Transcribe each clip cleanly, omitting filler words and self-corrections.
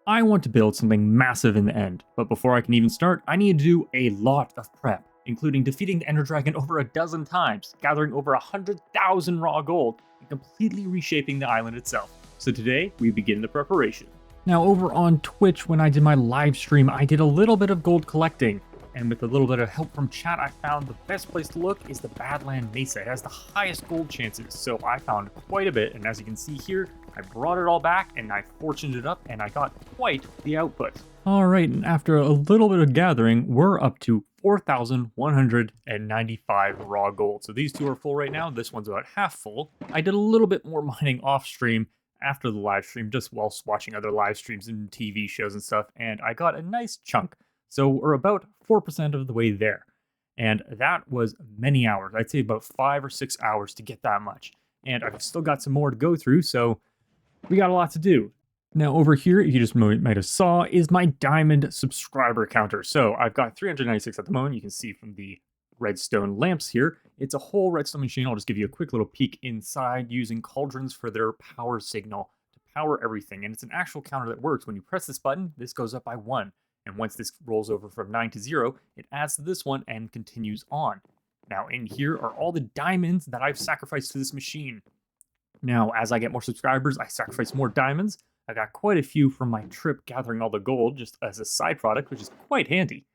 I want to build something massive in the end, but before I can even start, I need to do a lot of prep, including defeating the Ender Dragon over a dozen times, gathering over 100,000 raw gold, and completely reshaping the island itself. So today, we begin the preparation. Now over on Twitch, when I did my live stream, I did a little bit of gold collecting, and with a little bit of help from chat, I found the best place to look is the Badland Mesa. It has the highest gold chances, so I found quite a bit, and as you can see here, I brought it all back and I fortuned it up and I got quite the output. Alright, and after a little bit of gathering, we're up to 4,195 raw gold. So these two are full right now, this one's about half full. I did a little bit more mining off stream after the live stream, just whilst watching other live streams and TV shows and stuff, and I got a nice chunk. So we're about 4% of the way there. And that was many hours. I'd say about 5 or 6 hours to get that much. And I've still got some more to go through, so we got a lot to do. Now over here, you just might have saw, is my diamond subscriber counter. So I've got 396 at the moment. You can see from the redstone lamps here. It's a whole redstone machine. I'll just give you a quick little peek inside using cauldrons for their power signal to power everything. And it's an actual counter that works. When you press this button, this goes up by 1. And once this rolls over from 9 to 0, it adds to this one and continues on. Now in here are all the diamonds that I've sacrificed to this machine. Now, as I get more subscribers, I sacrifice more diamonds. I got quite a few from my trip gathering all the gold just as a side product, which is quite handy.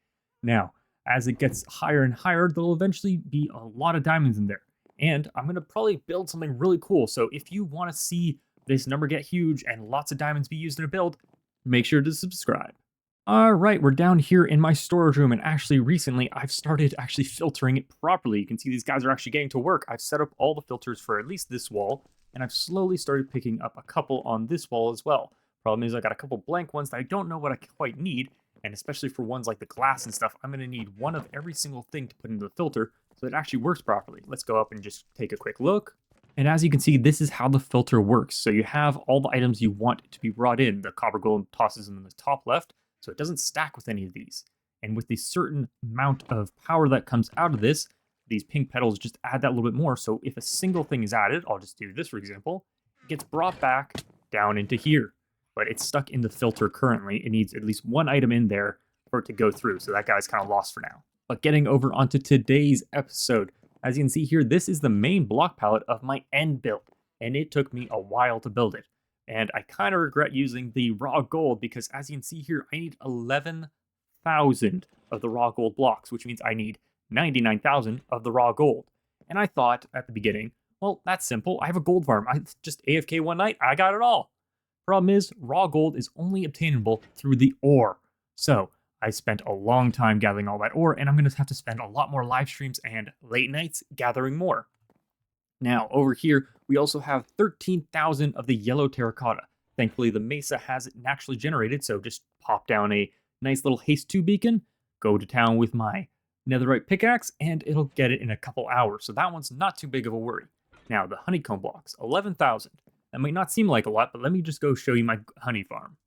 Now, as it gets higher and higher, there'll eventually be a lot of diamonds in there. And I'm going to probably build something really cool. So if you want to see this number get huge and lots of diamonds be used in a build, make sure to subscribe. Alright, we're down here in my storage room, and actually recently I've started actually filtering it properly. You can see these guys are actually getting to work. I've set up all the filters for at least this wall, and I've slowly started picking up a couple on this wall as well. Problem is I got a couple blank ones that I don't know what I quite need, and especially for ones like the glass and stuff, I'm going to need one of every single thing to put into the filter so it actually works properly. Let's go up and just take a quick look. And as you can see, this is how the filter works. So you have all the items you want to be brought in. The copper gold tosses in the top left, so it doesn't stack with any of these. And with the certain amount of power that comes out of this, these pink petals just add that little bit more. So if a single thing is added, I'll just do this for example, it gets brought back down into here. But it's stuck in the filter currently. It needs at least one item in there for it to go through. So that guy's kind of lost for now. But getting over onto today's episode, as you can see here, this is the main block palette of my end build. And it took me a while to build it. And I kind of regret using the raw gold because as you can see here, I need 11,000 of the raw gold blocks, which means I need 99,000 of the raw gold. And I thought at the beginning, well, that's simple. I have a gold farm. I just AFK one night, I got it all. Problem is, raw gold is only obtainable through the ore. So I spent a long time gathering all that ore, and I'm going to have to spend a lot more live streams and late nights gathering more. Now, over here, we also have 13,000 of the yellow terracotta. Thankfully, the mesa has it naturally generated, so just pop down a nice little haste 2 beacon, go to town with my netherite pickaxe, and it'll get it in a couple hours. So that one's not too big of a worry. Now, the honeycomb blocks, 11,000. That might not seem like a lot, but let me just go show you my honey farm.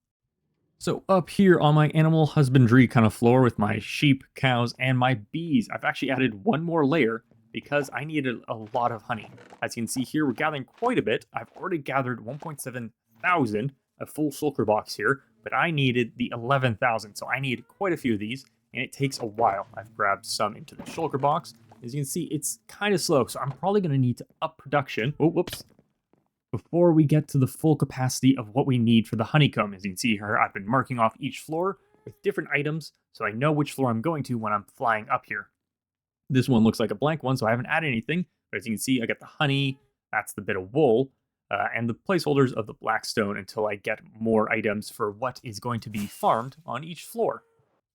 So up here on my animal husbandry kind of floor with my sheep, cows, and my bees, I've actually added one more layer because I needed a lot of honey. As you can see here, we're gathering quite a bit. I've already gathered 1.7 thousand, a full shulker box here, but I needed the 11,000, so I need quite a few of these, and it takes a while. I've grabbed some into the shulker box. As you can see, it's kind of slow, so I'm probably going to need to up production. Oh, whoops. Before we get to the full capacity of what we need for the honeycomb. As you can see here, I've been marking off each floor with different items, so I know which floor I'm going to when I'm flying up here. This one looks like a blank one, so I haven't added anything. But as you can see, I got the honey, that's the bit of wool, and the placeholders of the black stone until I get more items for what is going to be farmed on each floor.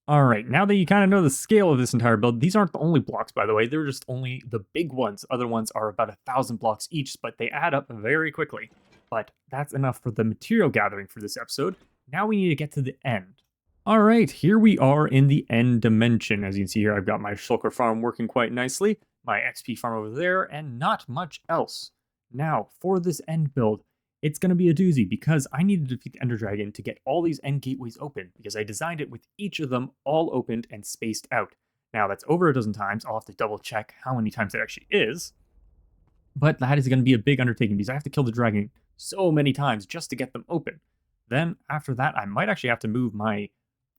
Alright, now that you kind of know the scale of this entire build, these aren't the only blocks, by the way. They're just only the big ones. Other ones are about 1,000 blocks each, but they add up very quickly. But that's enough for the material gathering for this episode. Now we need to get to the end. Alright, here we are in the end dimension. As you can see here, I've got my shulker farm working quite nicely, my XP farm over there, and not much else. Now, for this end build, it's going to be a doozy because I need to defeat the Ender Dragon to get all these end gateways open because I designed it with each of them all opened and spaced out. Now, that's over a dozen times. I'll have to double check how many times it actually is. But that is going to be a big undertaking because I have to kill the dragon so many times just to get them open. Then after that, I might actually have to move my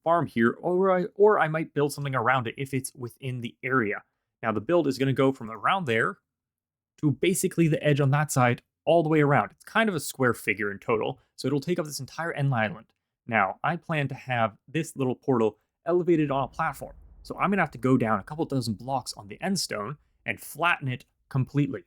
farm here, or I might build something around it if it's within the area. Now the build is going to go from around there to basically the edge on that side all the way around. It's kind of a square figure in total, so it'll take up this entire end island. Now, I plan to have this little portal elevated on a platform, so I'm going to have to go down a couple dozen blocks on the end stone and flatten it completely.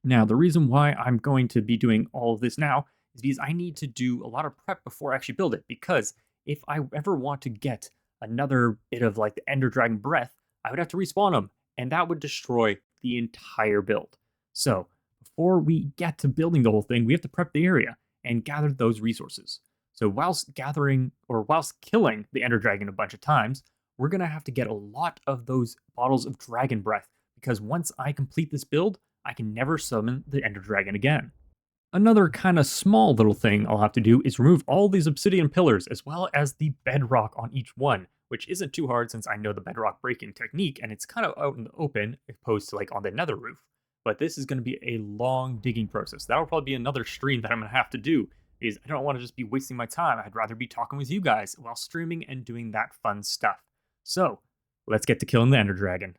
Now, the reason why I'm going to be doing all of this now is because I need to do a lot of prep before I actually build it, because if I ever want to get another bit of like the Ender Dragon breath, I would have to respawn them, and that would destroy the entire build. So, before we get to building the whole thing, we have to prep the area and gather those resources. So, whilst killing the Ender Dragon a bunch of times, we're going to have to get a lot of those bottles of dragon breath, because once I complete this build, I can never summon the Ender Dragon again. Another kind of small little thing I'll have to do is remove all these obsidian pillars as well as the bedrock on each one, which isn't too hard since I know the bedrock breaking technique and it's kind of out in the open opposed to like on the nether roof. But this is going to be a long digging process. That'll probably be another stream that I'm going to have to do, because I don't want to just be wasting my time. I'd rather be talking with you guys while streaming and doing that fun stuff. So, let's get to killing the Ender Dragon.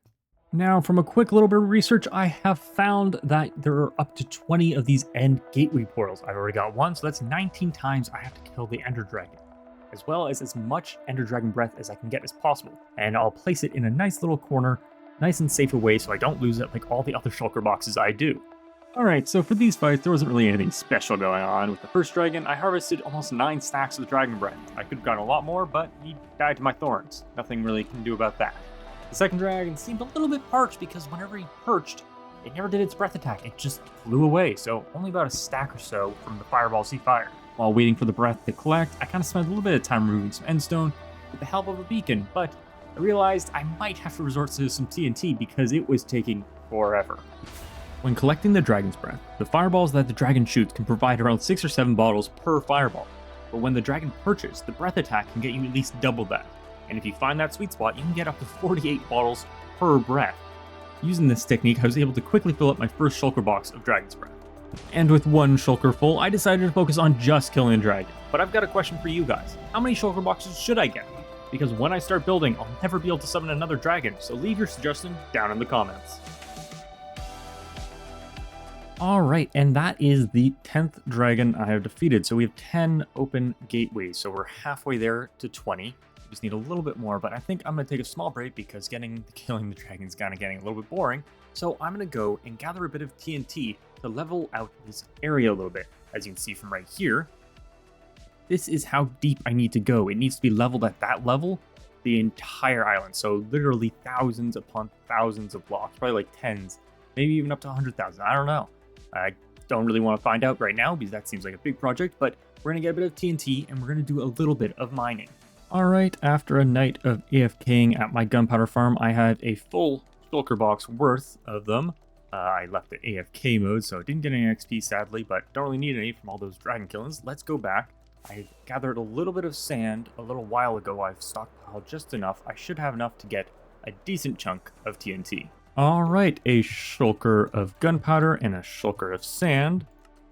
Now, from a quick little bit of research, I have found that there are up to 20 of these end gateway portals. I've already got one, so that's 19 times I have to kill the Ender Dragon, as well as much Ender Dragon breath as I can get as possible. And I'll place it in a nice little corner, nice and safe away so I don't lose it like all the other shulker boxes I do. Alright, so for these fights, there wasn't really anything special going on. With the first dragon, I harvested almost 9 stacks of the dragon breath. I could have gotten a lot more, but he died to my thorns. Nothing really can do about that. The second dragon seemed a little bit parched because whenever he perched, it never did its breath attack. It just flew away, so only about a stack or so from the fireballs he fired. While waiting for the breath to collect, I kind of spent a little bit of time removing some endstone with the help of a beacon, but I realized I might have to resort to some TNT because it was taking forever. When collecting the dragon's breath, the fireballs that the dragon shoots can provide around 6 or 7 bottles per fireball, but when the dragon perches, the breath attack can get you at least double that. And if you find that sweet spot, you can get up to 48 bottles per breath. Using this technique, I was able to quickly fill up my first shulker box of dragon's breath. And with one shulker full, I decided to focus on just killing a dragon. But I've got a question for you guys. How many shulker boxes should I get? Because when I start building, I'll never be able to summon another dragon, so leave your suggestion down in the comments. Alright, and that is the 10th dragon I have defeated. So we have 10 open gateways, so we're halfway there to 20. Just need a little bit more, but I think I'm going to take a small break because killing the dragon is kind of getting a little bit boring. So I'm going to go and gather a bit of TNT to level out this area a little bit. As you can see from right here, this is how deep I need to go. It needs to be leveled at that level, the entire island. So literally thousands upon thousands of blocks, probably like tens, maybe even up to 100,000. I don't know. I don't really want to find out right now because that seems like a big project, but we're going to get a bit of TNT and we're going to do a little bit of mining. Alright, after a night of AFKing at my gunpowder farm, I had a full shulker box worth of them. I left the AFK mode, so I didn't get any XP sadly, but don't really need any from all those dragon killings. Let's go back. I gathered a little bit of sand a little while ago. I've stockpiled just enough. I should have enough to get a decent chunk of TNT. Alright, a shulker of gunpowder and a shulker of sand.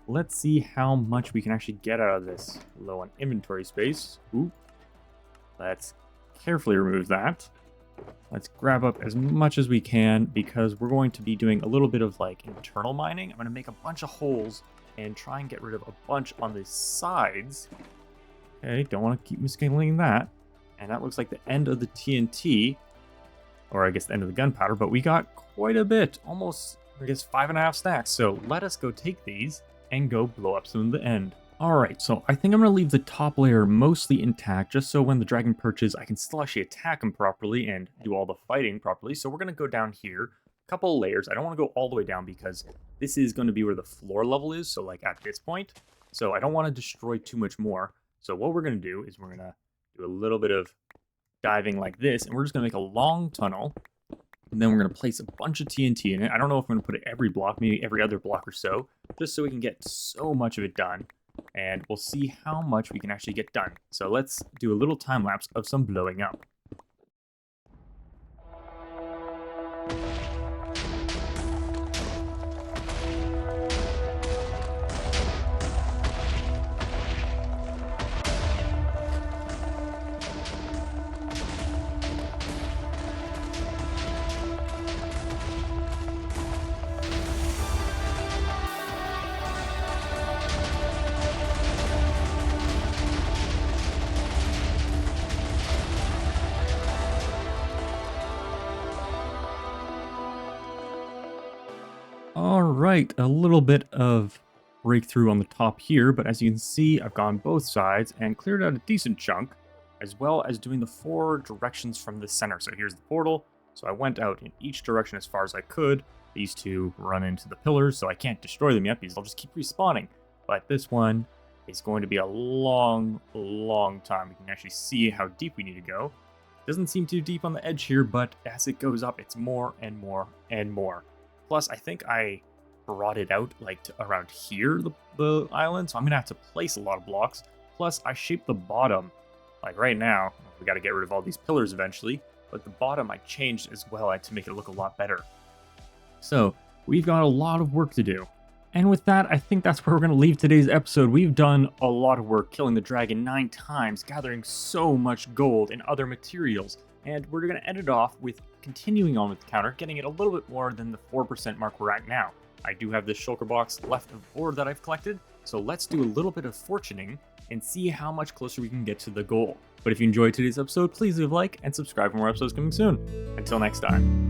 Let's see how much we can actually get out of this. Low on inventory space. Ooh. Let's carefully remove that. Let's grab up as much as we can because we're going to be doing a little bit of like internal mining. I'm going to make a bunch of holes and try and get rid of a bunch on the sides. Okay, don't want to keep miscaling that. And that looks like the end of the TNT, or I guess the end of the gunpowder, but we got quite a bit, almost, I guess, 5.5 stacks. So let us go take these and go blow up some of the end. Alright, so I think I'm going to leave the top layer mostly intact, just so when the dragon perches, I can still actually attack him properly and do all the fighting properly. So we're going to go down here, a couple of layers. I don't want to go all the way down because this is going to be where the floor level is, so like at this point. So I don't want to destroy too much more. So what we're going to do is we're going to do a little bit of diving like this, and we're just going to make a long tunnel. And then we're going to place a bunch of TNT in it. I don't know if I'm going to put it every block, maybe every other block or so, just so we can get so much of it done. And we'll see how much we can actually get done. So let's do a little time lapse of some blowing up. right, a little bit of breakthrough on the top here, but as you can see, I've gone both sides and cleared out a decent chunk, as well as doing the 4 directions from the center. So here's the portal. So I went out in each direction as far as I could. These two run into the pillars, so I can't destroy them yet because they'll just keep respawning. But this one is going to be a long, long time. We can actually see how deep we need to go. Doesn't seem too deep on the edge here, but as it goes up, it's more and more and more. Plus, I think I brought it out like to around here, the island, so I'm gonna have to place a lot of blocks. Plus, I shaped the bottom. Like right now, we got to get rid of all these pillars eventually, but the bottom I changed as well to make it look a lot better. So we've got a lot of work to do. And with that, I think that's where we're going to leave today's episode. We've done a lot of work killing the dragon 9 times, gathering so much gold and other materials. And we're going to end it off with continuing on with the counter, getting it a little bit more than the 4% mark we're at now. I do have this shulker box left of ore that I've collected, so let's do a little bit of fortuning and see how much closer we can get to the goal. But if you enjoyed today's episode, please leave a like and subscribe for more episodes coming soon. Until next time.